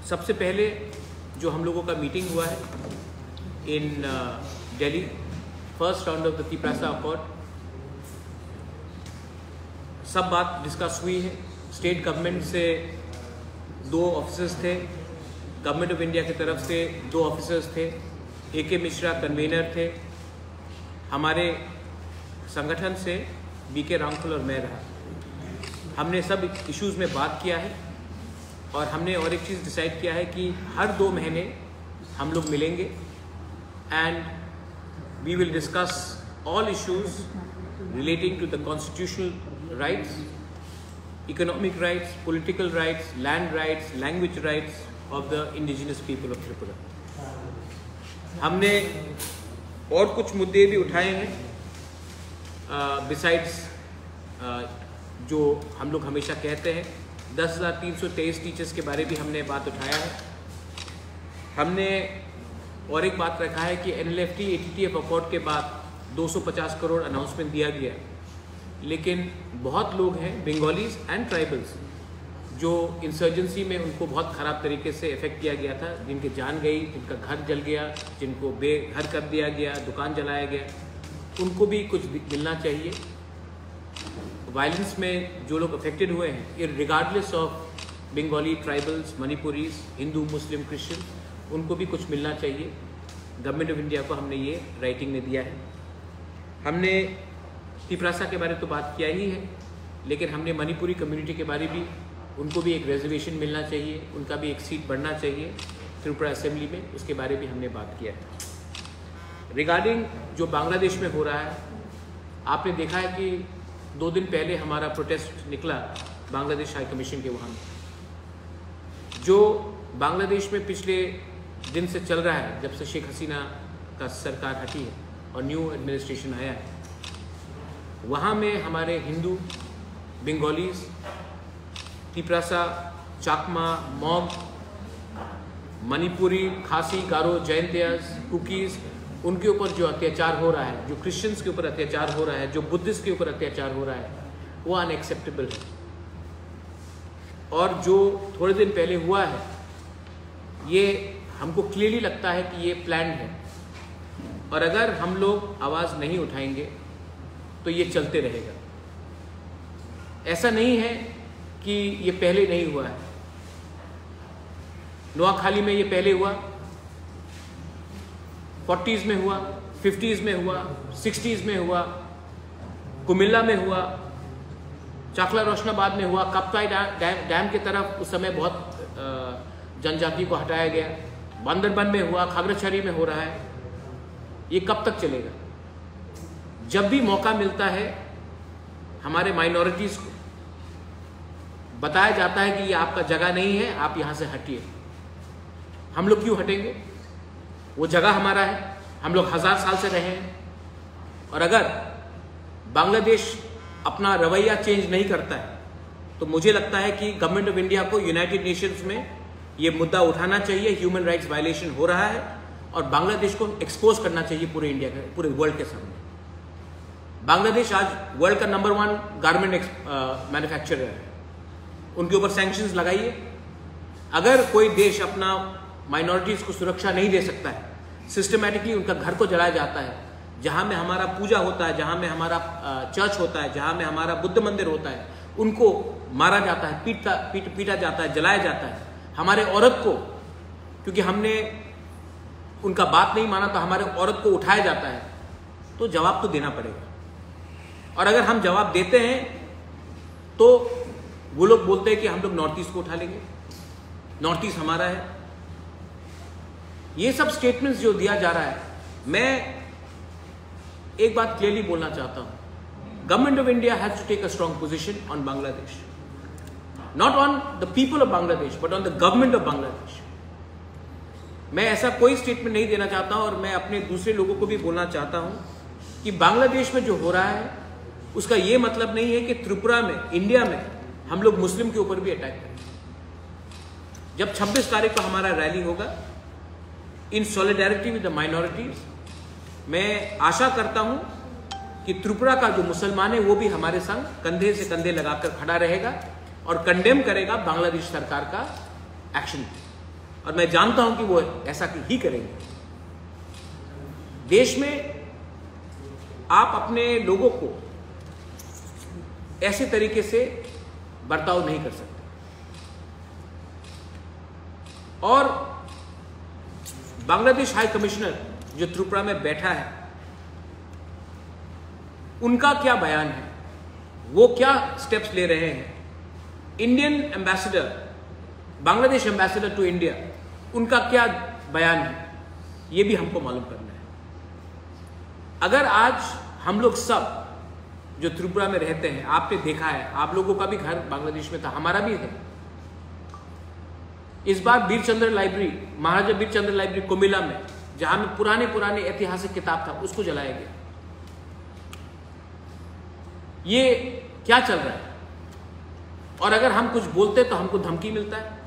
सबसे पहले जो हम लोगों का मीटिंग हुआ है in Delhi, first round of the Tiprasa accord, सब बात डिस्कस हुई है। स्टेट गवर्नमेंट से 2 ऑफिसर्स थे, गवर्नमेंट ऑफ इंडिया की तरफ से 2 ऑफिसर्स थे, AK मिश्रा कन्वीनर थे, हमारे संगठन से BK रामफल और मैं रहा। हमने सब इश्यूज़ में बात किया है और हमने और एक चीज़ डिसाइड किया है कि हर 2 महीने हम लोग मिलेंगे and we will discuss all issues relating to the constitutional rights, economic rights, political rights, land rights, language rights of the indigenous people of Tripura. हमने और कुछ मुद्दे भी उठाए हैं बिसाइड्स जो हम लोग हमेशा कहते हैं 10,323 टीचर्स के बारे भी हमने बात उठाया है। हमने और एक बात रखा है कि NLFT ATTF अकॉर्ड के बाद 250 करोड़ अनाउंसमेंट दिया गया, लेकिन बहुत लोग हैं बंगालीज एंड ट्राइबल्स जो इंसर्जेंसी में उनको बहुत ख़राब तरीके से इफेक्ट किया गया था, जिनकी जान गई, जिनका घर जल गया, जिनको बेघर कर दिया गया, दुकान जलाया गया, उनको भी कुछ मिलना चाहिए। वायलेंस में जो लोग अफेक्टेड हुए हैं regardless of Bengali, tribals, Manipuris, Hindu, Muslim, Christian, उनको भी कुछ मिलना चाहिए। गवर्नमेंट ऑफ इंडिया को हमने ये राइटिंग में दिया है। हमने तिप्रासा के बारे तो बात किया ही है, लेकिन हमने मणिपुरी कम्युनिटी के बारे भी, उनको भी एक रिजर्वेशन मिलना चाहिए, उनका भी एक सीट बढ़ना चाहिए त्रिपुरा असेंबली में, उसके बारे भी हमने बात किया है। रिगार्डिंग जो बांग्लादेश में हो रहा है, आपने देखा है कि 2 दिन पहले हमारा प्रोटेस्ट निकला बांग्लादेश हाई कमीशन के वहाँ। जो बांग्लादेश में पिछले दिन से चल रहा है, जब से शेख हसीना का सरकार हटी है और न्यू एडमिनिस्ट्रेशन आया है, वहाँ में हमारे हिंदू, बंगालीज, तिप्रासा, चाकमा, मॉग, मणिपुरी, खासी, गारो, जैंतियास, कुकीज़, उनके ऊपर जो अत्याचार हो रहा है, जो क्रिश्चियंस के ऊपर अत्याचार हो रहा है, जो बुद्धिस्ट के ऊपर अत्याचार हो रहा है, वो अनएक्सेप्टेबल है। और जो थोड़े दिन पहले हुआ है, ये हमको क्लियरली लगता है कि ये प्लान्ड है, और अगर हम लोग आवाज़ नहीं उठाएंगे तो ये चलते रहेगा। ऐसा नहीं है कि ये पहले नहीं हुआ है, नोआखाली में ये पहले हुआ, 40s में हुआ, 50s में हुआ, 60s में हुआ, कुमिल्ला में हुआ, चाकला रोशनाबाद में हुआ, कप्ताई डैम की तरफ उस समय बहुत जनजाति को हटाया गया, बांदरबन में हुआ, खागड़ाछड़ी में हो रहा है। ये कब तक चलेगा? जब भी मौका मिलता है हमारे माइनॉरिटीज़ को बताया जाता है कि ये आपका जगह नहीं है, आप यहाँ से हटिए। हम लोग क्यों हटेंगे? वो जगह हमारा है, हम लोग 1000 साल से रहे हैं। और अगर बांग्लादेश अपना रवैया चेंज नहीं करता है तो मुझे लगता है कि गवर्नमेंट ऑफ इंडिया को यूनाइटेड नेशंस में ये मुद्दा उठाना चाहिए, ह्यूमन राइट्स वायलेशन हो रहा है, और बांग्लादेश को एक्सपोज करना चाहिए पूरे इंडिया के, पूरे वर्ल्ड के सामने। बांग्लादेश आज वर्ल्ड का नंबर 1 गारमेंट मैन्युफैक्चरर है, उनके ऊपर सैंक्शंस लगाइए। अगर कोई देश अपना माइनॉरिटीज़ को सुरक्षा नहीं दे सकता है, सिस्टमैटिकली उनका घर को जलाया जाता है, जहाँ में हमारा पूजा होता है, जहाँ में हमारा चर्च होता है, जहाँ में हमारा बुद्ध मंदिर होता है, उनको मारा जाता है, पीटा जाता है, जलाया जाता है। हमारे औरत को, क्योंकि हमने उनका बात नहीं माना तो हमारे औरत को उठाया जाता है, तो जवाब तो देना पड़ेगा। और अगर हम जवाब देते हैं तो वो लोग बोलते हैं कि हम लोग नॉर्थ ईस्ट को उठा लेंगे, नॉर्थ ईस्ट हमारा है। ये सब स्टेटमेंट्स जो दिया जा रहा है, मैं एक बात क्लियरली बोलना चाहता हूं, government of India has to take a strong position on Bangladesh, not on the people of Bangladesh but on the government of Bangladesh. मैं ऐसा कोई स्टेटमेंट नहीं देना चाहता हूं, और मैं अपने दूसरे लोगों को भी बोलना चाहता हूं कि बांग्लादेश में जो हो रहा है उसका ये मतलब नहीं है कि त्रिपुरा में, इंडिया में हम लोग मुस्लिम के ऊपर भी अटैक करें। जब 26 तारीख को हमारा रैली होगा इन सॉलिडारिटी विद द माइनॉरिटीज, मैं आशा करता हूं कि त्रिपुरा का जो मुसलमान है वो भी हमारे संग कंधे से कंधे लगाकर खड़ा रहेगा और कंडेम करेगा बांग्लादेश सरकार का एक्शन। और मैं जानता हूं कि वो ऐसा ही करेंगे। देश में आप अपने लोगों को ऐसे तरीके से बर्ताव नहीं कर सकते। और बांग्लादेश हाई कमिश्नर जो त्रिपुरा में बैठा है, उनका क्या बयान है, वो क्या स्टेप्स ले रहे हैं। Indian ambassador, Bangladesh ambassador to India, उनका क्या बयान है, ये भी हमको मालूम करना है। अगर आज हम लोग सब जो त्रिपुरा में रहते हैं, आपने देखा है, आप लोगों का भी घर बांग्लादेश में था, हमारा भी है। इस बार बीरचंद्र लाइब्रेरी, महाराजा बीरचंद्र लाइब्रेरी कुमिल्ला में, जहां में पुराने पुराने ऐतिहासिक किताब था, उसको जलाया गया। ये क्या चल रहा है? और अगर हम कुछ बोलते तो हमको धमकी मिलता है।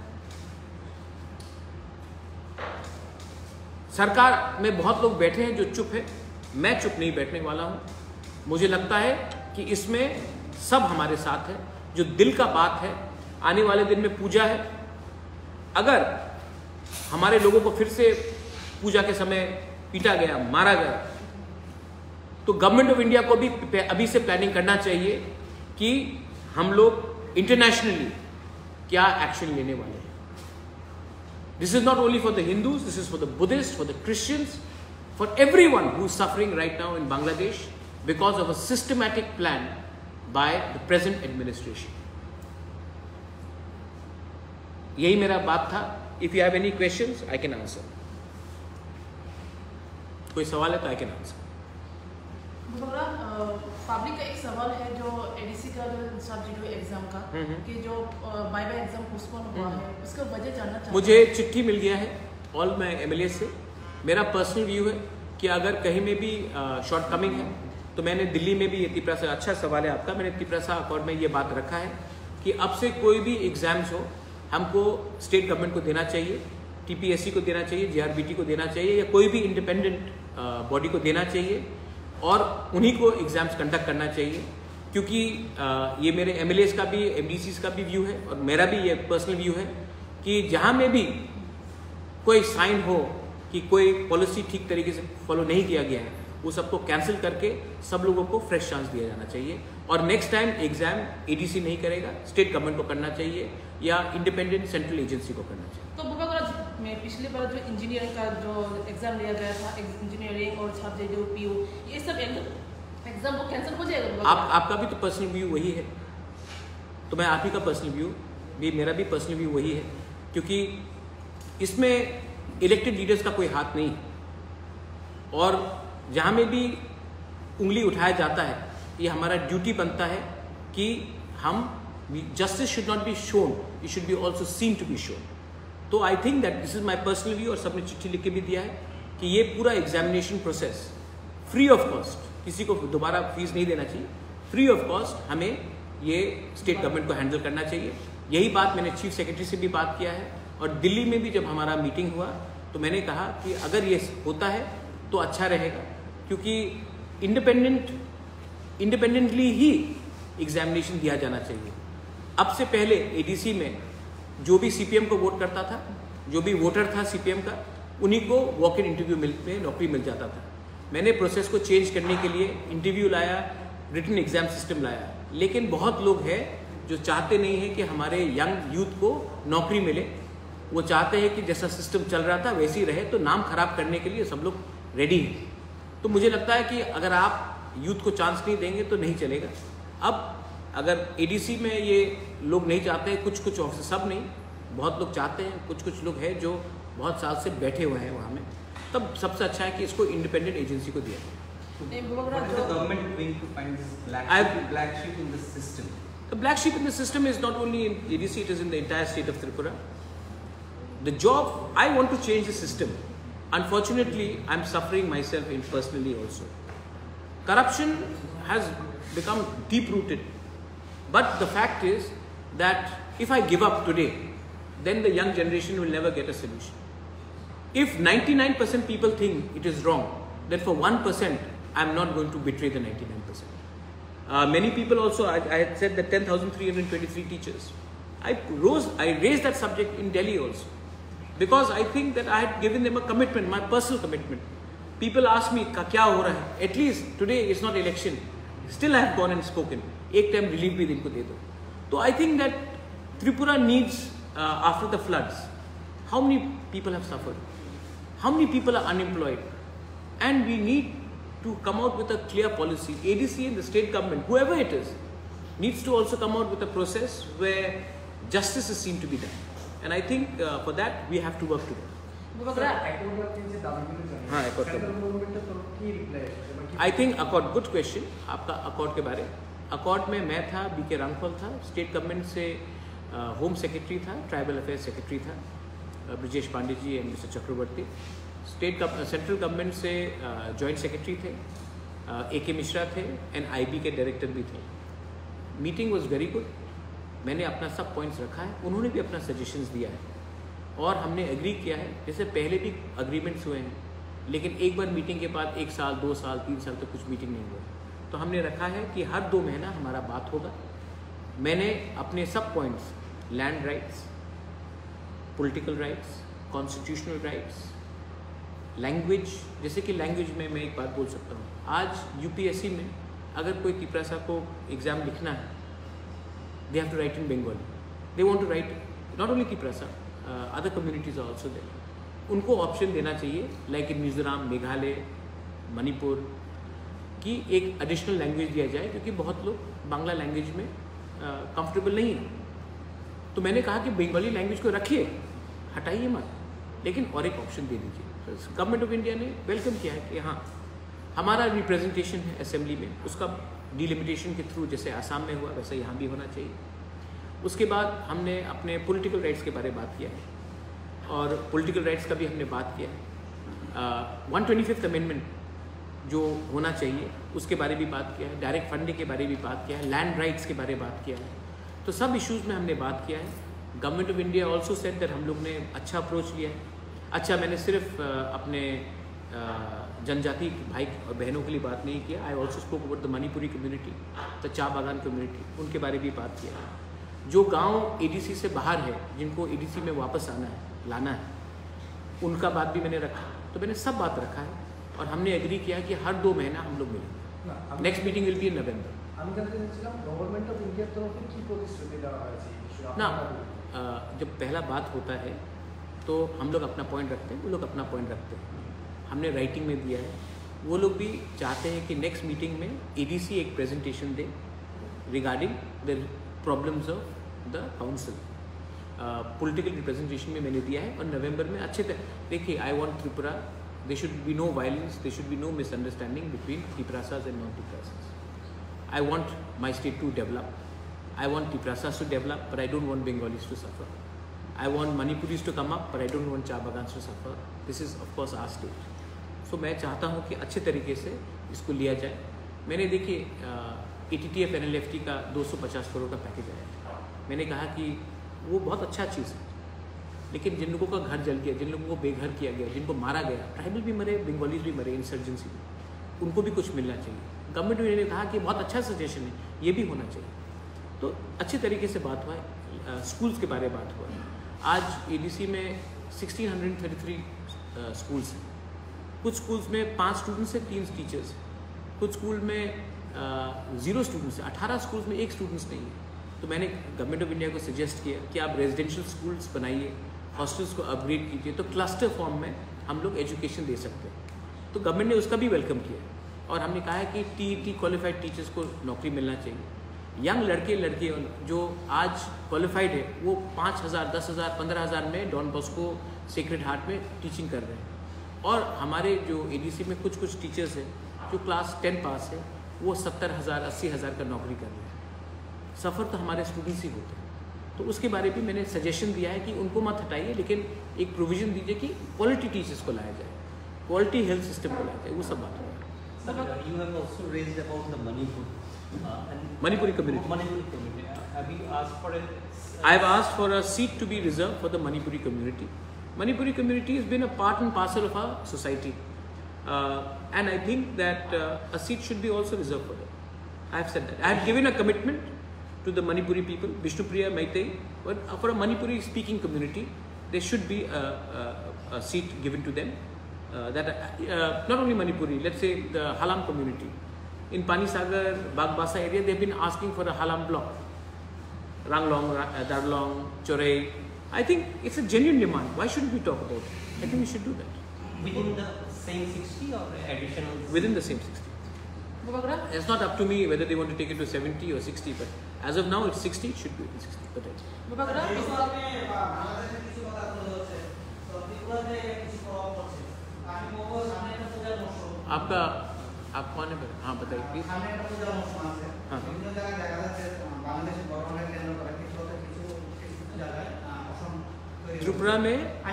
सरकार में बहुत लोग बैठे हैं जो चुप है, मैं चुप नहीं बैठने वाला हूं। मुझे लगता है कि इसमें सब हमारे साथ है। जो दिल का बात है, आने वाले दिन में पूजा है, अगर हमारे लोगों को फिर से पूजा के समय पीटा गया, मारा गया, तो गवर्नमेंट ऑफ इंडिया को भी अभी से प्लानिंग करना चाहिए कि हम लोग इंटरनेशनली क्या एक्शन लेने वाले हैं। This is not only for the Hindus, this is for the Buddhist, for the Christians, for everyone who is suffering right now in Bangladesh because of a systematic plan by the present administration. यही मेरा बात था। If you have any questions I can answer. कोई सवाल है तो I can answer. Public का एक सवाल है जो एडीसी का जो सब्जेक्ट एग्जाम का कि जो बाय एग्जाम पोस्टपोन हुआ है, उसका वजह जानना चाहते हैं। मुझे चिट्ठी मिल गया है ऑल माय एमएलए से। मेरा पर्सनल व्यू है कि अगर कहीं में भी शॉर्ट कमिंग है तो मैंने दिल्ली में भी ये तिपरासा, अच्छा सवाल है आपका, मैंने तिपरासा अकॉर्ड में ये बात रखा है कि अब से कोई भी एग्जाम्स हो हमको स्टेट गवर्नमेंट को देना चाहिए, टीपीएससी को देना चाहिए, जीआरबीटी को देना चाहिए, या कोई भी इंडिपेंडेंट बॉडी को देना चाहिए और उन्हीं को एग्जाम्स कंडक्ट करना चाहिए। क्योंकि ये मेरे एमएलएस का भी, एमडीसीज का भी व्यू है और मेरा भी ये पर्सनल व्यू है कि जहाँ में भी कोई साइन हो कि कोई पॉलिसी ठीक तरीके से फॉलो नहीं किया गया है, वो सबको कैंसिल करके सब लोगों को फ्रेश चांस दिया जाना चाहिए। और नेक्स्ट टाइम एग्जाम एडीसी नहीं करेगा, स्टेट गवर्नमेंट को करना चाहिए या इंडिपेंडेंट सेंट्रल एजेंसी को करना चाहिए। तो में पिछली बार जो इंजीनियरिंग का जो एग्जाम लिया गया था, इंजीनियरिंग और छात्र पीयू, ये सब एग्जाम को कैंसिल हो जाएगा? आपका भी तो पर्सनल व्यू वही है, तो मैं आप ही का पर्सनल व्यू भी, मेरा भी पर्सनल व्यू वही है, क्योंकि इसमें इलेक्टेड लीडर्स का कोई हाथ नहीं। और जहाँ में भी उंगली उठाया जाता है, ये हमारा ड्यूटी बनता है कि हम justice should not be shown, it should be also seen to be shown. तो I think that this is my personal view, और सबने चिट्ठी लिख के भी दिया है कि ये पूरा examination process free of cost, किसी को दोबारा फीस नहीं देना चाहिए, फ्री ऑफ कॉस्ट हमें ये स्टेट गवर्नमेंट को हैंडल करना चाहिए। यही बात मैंने चीफ सेक्रेटरी से भी बात किया है, और दिल्ली में भी जब हमारा मीटिंग हुआ तो मैंने कहा कि अगर ये होता है तो अच्छा रहेगा, क्योंकि इंडिपेंडेंटली ही एग्जामिनेशन दिया जाना चाहिए। अब से पहले एडीसी में जो भी सीपीएम को वोट करता था, जो भी वोटर था सीपीएम का, उन्हीं को वॉक इन इंटरव्यू में नौकरी मिल जाता था। मैंने प्रोसेस को चेंज करने के लिए इंटरव्यू लाया, रिटन एग्जाम सिस्टम लाया, लेकिन बहुत लोग हैं जो चाहते नहीं हैं कि हमारे यंग यूथ को नौकरी मिले। वो चाहते हैं कि जैसा सिस्टम चल रहा था वैसे ही रहे, तो नाम खराब करने के लिए सब लोग रेडी हैं। तो मुझे लगता है कि अगर आप यूथ को चांस नहीं देंगे तो नहीं चलेगा। अब अगर एडीसी में ये लोग नहीं चाहते हैं, कुछ ऑफिसर, सब नहीं, बहुत लोग चाहते हैं, कुछ लोग हैं जो बहुत साल से बैठे हुए हैं वहाँ में, तब सबसे अच्छा है कि इसको इंडिपेंडेंट एजेंसी को दिया जाए। The black sheep in the system is not only in ADC, it is in the entire state of Tripura. The job, I want to change the system. Unfortunately, I'm suffering myself personally also. Corruption has become deep-rooted. But the fact is that if I give up today, then the young generation will never get a solution. If 99% people think it is wrong, then for 1%, I'm not going to betray the 99%. Many people also, I had said that 10,323 teachers. I raised that subject in Delhi also. because I think that I had given them a commitment, my personal commitment. People ask me, क्या हो रहा है? At least today is not election. Still I have gone and spoken. एक time relief भी इनको दे दो. So I think that Tripura needs, after the floods, how many people have suffered? How many people are unemployed? And we need to come out with a clear policy. ADC and the state government, whoever it is, needs to also come out with a process where justice is seen to be done. And I think for that we have to work together. I think accord, good question. आपका accord के बारे, accord में मैं था, BK रामफल था, state government से home secretary था, tribal affairs secretary था, Brijesh Pande ji and mister Chakraborty, central government से जॉइंट सेक्रेटरी थे, AK मिश्रा थे एंड IB के डायरेक्टर भी थे. Meeting was very good. मैंने अपना सब पॉइंट्स रखा है, उन्होंने भी अपना सजेशंस दिया है और हमने एग्री किया है. जैसे पहले भी अग्रीमेंट्स हुए हैं, लेकिन एक बार मीटिंग के बाद 1 साल 2 साल 3 साल तक कुछ मीटिंग नहीं हुआ. तो हमने रखा है कि हर 2 महीना हमारा बात होगा. मैंने अपने सब points, land rights, political rights, constitutional rights, language, जैसे कि लैंग्वेज में मैं एक बात बोल सकता हूँ. आज UPSC में अगर कोई तिपरासा को एग्ज़ाम लिखना है, they have to write in Bengali. They want to write not only Tiprasa, other communities are also there. उनको ऑप्शन देना चाहिए, लाइक इन मिजोरम, मेघालय, मणिपुर, की एक एडिशनल लैंग्वेज दिया जाए, क्योंकि बहुत लोग बांग्ला लैंग्वेज में कंफर्टेबल नहीं है. तो मैंने कहा कि बंगाली लैंग्वेज को रखिए, हटाइए मत, लेकिन और एक ऑप्शन दे दीजिए. गवर्नमेंट ऑफ इंडिया ने वेलकम किया है कि हाँ, हमारा रिप्रेजेंटेशन है असेंबली में, उसका डिलिमिटेशन के थ्रू जैसे आसाम में हुआ वैसे यहाँ भी होना चाहिए. उसके बाद हमने अपने पॉलिटिकल राइट्स के बारे में बात किया है और पॉलिटिकल राइट्स का भी हमने बात किया है. 125th अमेंडमेंट जो होना चाहिए उसके बारे में भी बात किया है, डायरेक्ट फंडिंग के बारे में भी बात किया है, लैंड राइट्स के बारे में बात किया है. तो सब इश्यूज़ में हमने बात किया है. Government of India also said that हम लोग ने अच्छा अप्रोच लिया है. अच्छा, मैंने सिर्फ अपने जनजाति भाई और बहनों के लिए बात नहीं किया. I also spoke about the Manipuri community, the चा बागान कम्युनिटी, उनके बारे में भी बात किया है. जो गांव ADC से बाहर है, जिनको ADC में वापस आना है, लाना है, उनका बात भी मैंने रखा. तो मैंने सब बात रखा है और हमने एग्री किया कि हर 2 महीना हम लोग मिलेंगे. Next meeting will be in November. ना जब पहला बात होता है तो हम लोग अपना पॉइंट रखते हैं, वो लोग अपना पॉइंट रखते हैं. हमने राइटिंग में दिया है. वो लोग भी चाहते हैं कि नेक्स्ट मीटिंग में ADC एक प्रेजेंटेशन दे regarding the problems of the council. Political representation में मैंने दिया है और नवंबर में अच्छे देखिए, I want Tripura, they should be no violence, they should be no misunderstanding between Tiprasas and non Tiprasas. I want my state to develop. I want Tiprasas to develop, but I don't want Bengalis to suffer. I want Manipuris to come up, but I don't want Cha Bagans to suffer. This is of course our state. So मैं चाहता हूँ कि अच्छे तरीके से इसको लिया जाए. मैंने देखिए ATTF NLFT का 250 करोड़ का पैकेज आया. मैंने कहा कि वो बहुत अच्छा चीज़ है, लेकिन जिन लोगों का घर जल गया, जिन लोगों को बेघर किया गया, जिनको मारा गया, ट्राइबल भी मरे, बंगालीज भी मरे इंसर्जेंसी में, उनको भी कुछ मिलना चाहिए. गवर्नमेंट ने कहा कि बहुत अच्छा सजेशन है, ये भी होना चाहिए. तो अच्छे तरीके से बात हुआ है. स्कूल्स के बारे में बात हुआ है. आज ADC में 1633 स्कूल्स हैं. कुछ स्कूल्स में 5 स्टूडेंट्स हैं, 3 टीचर्स हैं. कुछ स्कूल में 0 स्टूडेंट्स हैं. 18 स्कूल्स में 1 स्टूडेंट्स नहीं है. तो मैंने गवर्नमेंट ऑफ इंडिया को सजेस्ट किया कि आप रेजिडेंशियल स्कूल्स बनाइए, हॉस्टल्स को अपग्रेड कीजिए, तो क्लस्टर फॉर्म में हम लोग एजुकेशन दे सकते हैं. तो गवर्नमेंट ने उसका भी वेलकम किया और हमने कहा है कि TET क्वालिफाइड टीचर्स को नौकरी मिलना चाहिए. यंग लड़के लड़कियाँ जो आज क्वालिफाइड है, वो 5,000, 10,000, 15,000 में डॉन बॉस्को सेक्रेड हार्ट में टीचिंग कर रहे हैं. और हमारे जो ADC में कुछ टीचर्स हैं जो क्लास 10 पास है, वो 70,000, 80,000 का नौकरी कर रहे हैं. सफ़र तो हमारे स्टूडेंट्स ही होते हैं. तो उसके बारे में मैंने सजेशन दिया है कि उनको मत हटाइए, लेकिन एक प्रोविज़न दीजिए कि क्वालिटी टीचर्स को लाया जाए, क्वालिटी हेल्थ सिस्टम को लाया जाए. वो सब बात हो. You have also raised about the Manipur. Manipuri community. Manipuri community. Have you asked for a? I have asked for a seat to be reserved for the Manipuri community. Manipuri community has been a part and parcel of our society, and I think that a seat should be also reserved for them. I have said that. I have given a commitment to the Manipuri people, Vishnupriya Maitai, but for a Manipuri speaking community, there should be a seat given to them. Not only Manipuri, let's say the Halam community. In Panisagar, Bagbasa area, they've been asking for a Halam block. Ranglong, Darlong, Chorei. I think it's a genuine demand. Why shouldn't we talk about it? I think we should do that. Within the same 60 or additional? Within the same 60. It's not up to me whether they want to take it to 70 or 60, but as of now it's 60, it should be 60. But आपका आप कौन है? हाँ बताइए please. Tripura में हाँ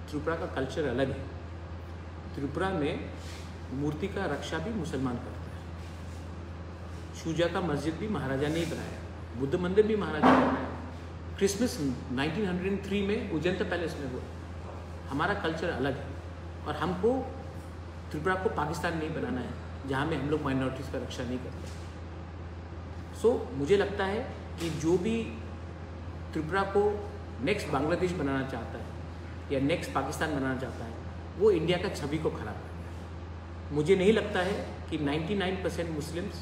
त्रिपुरा का culture अलग है। त्रिपुरा में मूर्ति का रक्षा भी मुसलमान करता है। शुजा का मस्जिद भी महाराजा ने ही बनाया, बुद्ध मंदिर भी महाराजा ने बनाया। क्रिसमस 1903 में उजैंता पैलेस में हुआ। हमारा कल्चर अलग है और हमको त्रिपुरा को पाकिस्तान नहीं बनाना है जहाँ में हम लोग माइनॉरिटीज़ का रक्षा नहीं करते। मुझे लगता है कि जो भी त्रिपुरा को नेक्स्ट बांग्लादेश बनाना चाहता है या नेक्स्ट पाकिस्तान बनाना चाहता है, वो इंडिया का छवि को खराब कर रहा है। मुझे नहीं लगता है कि 99% मुस्लिम्स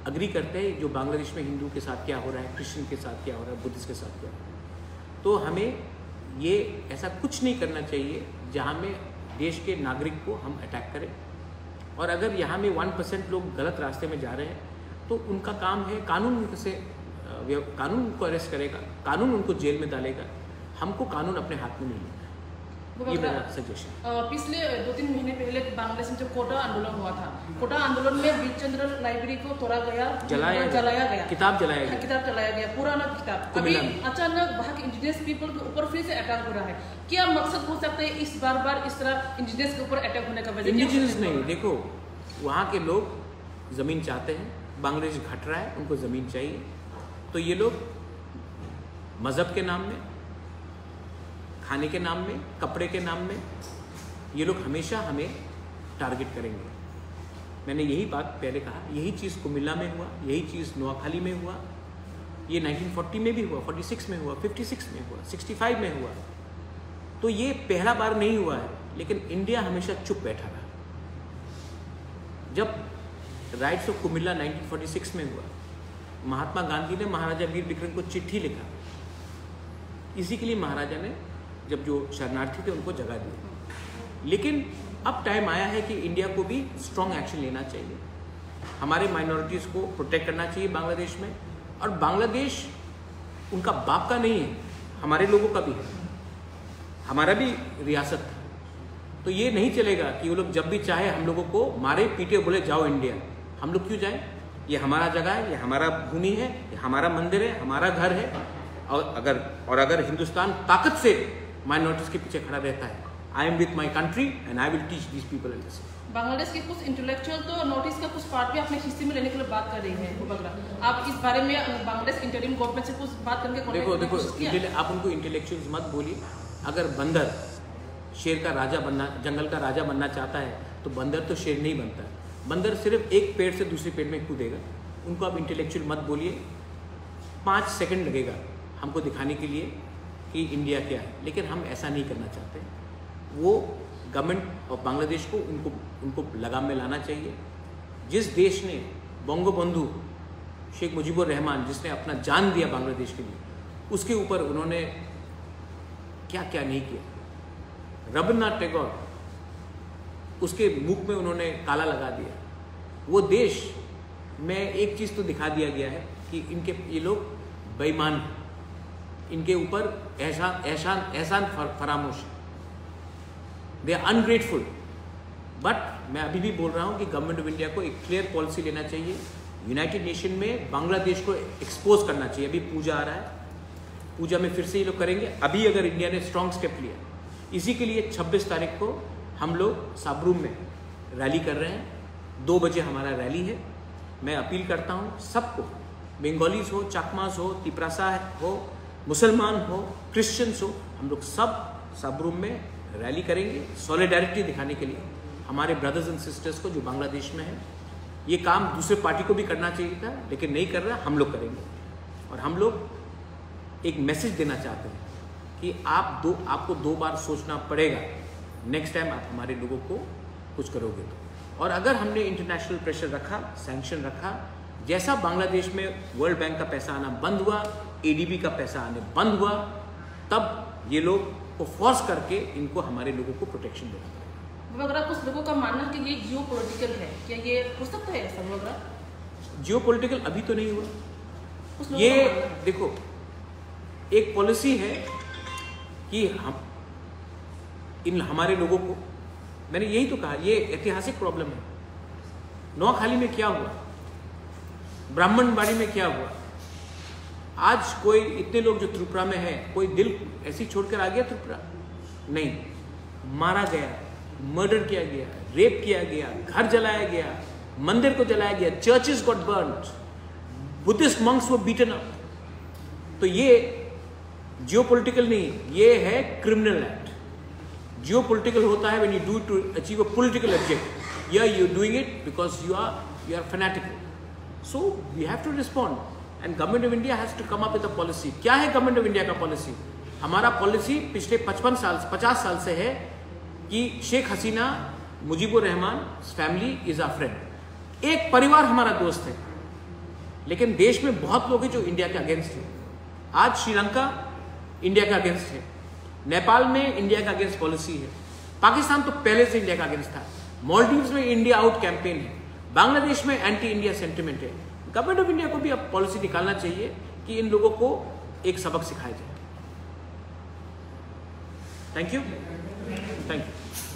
अग्री करते हैं जो बांग्लादेश में हिंदू के साथ क्या हो रहा है, क्रिश्चियन के साथ क्या हो रहा है, बुद्धिस्ट के साथ क्या हो रहा है। तो हमें ये ऐसा कुछ नहीं करना चाहिए जहाँ में देश के नागरिक को हम अटैक करें। और अगर यहाँ में 1% लोग गलत रास्ते में जा रहे हैं तो उनका काम है कानून उनको अरेस्ट करेगा, कानून उनको जेल में डालेगा। हमको कानून अपने हाथ में नहीं लेना है। ये मेरा सजेशन। पिछले 2-3 महीने पहले बांग्लादेश में जो कोटा आंदोलन हुआ था, कोटा आंदोलन में बीरचंद्र लाइब्रेरी को तोड़ा गया, जलाया गया, किताब जलाया गया, पुराना किताब। अभी अचानक वहाँ के इंडिजिनस पीपल के ऊपर फिर से अटैक हो रहा है। क्या मकसद हो सकता है इस बार इस तरह इंडिजिनस के ऊपर अटैक होने का वजह? इंडिजिनस नहीं, देखो वहाँ के लोग जमीन चाहते हैं, बांग्लादेश घट रहा है, उनको जमीन चाहिए। तो ये लोग मजहब के नाम में, खाने के नाम में, कपड़े के नाम में ये लोग हमेशा हमें टारगेट करेंगे। मैंने यही बात पहले कहा, यही चीज़ कुमिल्ला में हुआ, यही चीज़ नोआखाली में हुआ, ये 1940 में भी हुआ, 46 में हुआ, 56 में हुआ, 65 में हुआ। तो ये पहला बार नहीं हुआ है, लेकिन इंडिया हमेशा चुप बैठा रहा। जब राइट्स ऑफ कुमिल्ला 1946 में हुआ, महात्मा गांधी ने महाराजा वीर विक्रम को चिट्ठी लिखा। इसी के लिए महाराजा ने जब जो शरणार्थी थे उनको जगह दी। लेकिन अब टाइम आया है कि इंडिया को भी स्ट्रॉन्ग एक्शन लेना चाहिए, हमारे माइनॉरिटीज़ को प्रोटेक्ट करना चाहिए बांग्लादेश में। और बांग्लादेश उनका बाप का नहीं है, हमारे लोगों का भी है, हमारा भी रियासत था। तो ये नहीं चलेगा कि वो लोग जब भी चाहे हम लोगों को मारे पीटे बोले जाओ इंडिया। हम लोग क्यों जाए? ये हमारा जगह है, ये हमारा भूमि है, ये हमारा मंदिर है, हमारा घर है। और अगर हिंदुस्तान ताकत से माइनॉरिटीज के पीछे खड़ा रहता है, I am with my country and I will teach these people in this. Bangladesh के कुछ इंटेलेक्चुअल तो नॉर्थ ईस्ट का कुछ पार्ट भी अपने हिस्से में लेने के लिए बात कर रही है। आप इस बारे में बांग्लादेश इंटरिम गवर्नमेंट से कुछ बात करके देखो आप उनको इंटेलेक्चुअल्स मत बोलिए। अगर बंदर शेर का राजा बनना, जंगल का राजा बनना चाहता है तो बंदर तो शेर नहीं बनता। बंदर सिर्फ एक पेड़ से दूसरे पेड़ में कूदेगा। उनको आप इंटेलेक्चुअल मत बोलिए। 5 सेकंड लगेगा हमको दिखाने के लिए कि इंडिया क्या है, लेकिन हम ऐसा नहीं करना चाहते। वो गवर्नमेंट ऑफ बांग्लादेश को उनको लगाम में लाना चाहिए। जिस देश ने बंगबंधु शेख मुजीबुर रहमान, जिसने अपना जान दिया बांग्लादेश के लिए, उसके ऊपर उन्होंने क्या क्या नहीं किया। रविन्द्रनाथ टैगोर, उसके मुख में उन्होंने काला लगा दिया। वो देश में एक चीज़ तो दिखा दिया गया है कि ये लोग बेईमान, इनके ऊपर एहसान फरामोश, दे आर अनग्रेटफुल। बट मैं अभी भी बोल रहा हूँ कि गवर्नमेंट ऑफ इंडिया को एक क्लियर पॉलिसी लेना चाहिए। यूनाइटेड नेशन में बांग्लादेश को एक्सपोज करना चाहिए। अभी पूजा आ रहा है, पूजा में फिर से ये लोग करेंगे। अभी अगर इंडिया ने स्ट्रॉन्ग स्टेप लिया, इसी के लिए 26 तारीख को हम लोग साबरूम में रैली कर रहे हैं। 2 बजे हमारा रैली है। मैं अपील करता हूँ सबको, बंगालीज हो, चकमास हो, तिपरासा हो, मुसलमान हो, क्रिश्चियंस हो, हम लोग सब सब रूम में रैली करेंगे सॉलिडारिटी दिखाने के लिए हमारे ब्रदर्स एंड सिस्टर्स को जो बांग्लादेश में है। ये काम दूसरे पार्टी को भी करना चाहिए था, लेकिन नहीं कर रहा, हम लोग करेंगे। और हम लोग एक मैसेज देना चाहते हैं कि आपको 2 बार सोचना पड़ेगा नेक्स्ट टाइम आप हमारे लोगों को कुछ करोगे तो। और अगर हमने इंटरनेशनल प्रेशर रखा, सैंक्शन रखा, जैसा बांग्लादेश में वर्ल्ड बैंक का पैसा आना बंद हुआ, ADB का पैसा आने बंद हुआ, तब ये लोग को फोर्स करके इनको हमारे लोगों को प्रोटेक्शन देना पड़ेगा। अगर कुछ लोगों का मानना है कि ये जियो पॉलिटिकल है, क्या ये हो सकता है ऐसा? जियो पॉलिटिकल अभी तो नहीं हुआ। ये देखो, एक पॉलिसी है कि हम हमारे लोगों को, मैंने यही तो कहा, ये ऐतिहासिक प्रॉब्लम है। नौखाली में क्या हुआ, ब्राह्मणबाड़ी में क्या हुआ, आज कोई इतने लोग जो त्रिपुरा में है, कोई दिल ऐसी छोड़कर आ गया त्रिपुरा? नहीं, मारा गया, मर्डर किया गया, रेप किया गया, घर जलाया गया, मंदिर को जलाया गया, churches got burned, Buddhist monks were beaten up. तो ये जियोपॉलिटिकल नहीं, ये है क्रिमिनल एक्ट। जियोपॉलिटिकल होता है when you do to achieve a political object, या you doing it because you are fanatical. So we have to respond and government of India has to come up with a policy. क्या है government of India का policy? हमारा policy पिछले 50 साल से है कि Sheikh Hasina, Mujibur Rahman family is our friend. एक परिवार हमारा दोस्त है, लेकिन देश में बहुत लोग हैं जो इंडिया के अगेंस्ट है। आज श्रीलंका इंडिया के अगेंस्ट है, नेपाल में इंडिया का अगेंस्ट पॉलिसी है, पाकिस्तान तो पहले से इंडिया का अगेंस्ट था, मालदीव्स में इंडिया आउट कैंपेन है, बांग्लादेश में एंटी इंडिया सेंटिमेंट है। गवर्नमेंट ऑफ इंडिया को भी अब पॉलिसी निकालना चाहिए कि इन लोगों को एक सबक सिखाया जाए। Thank you.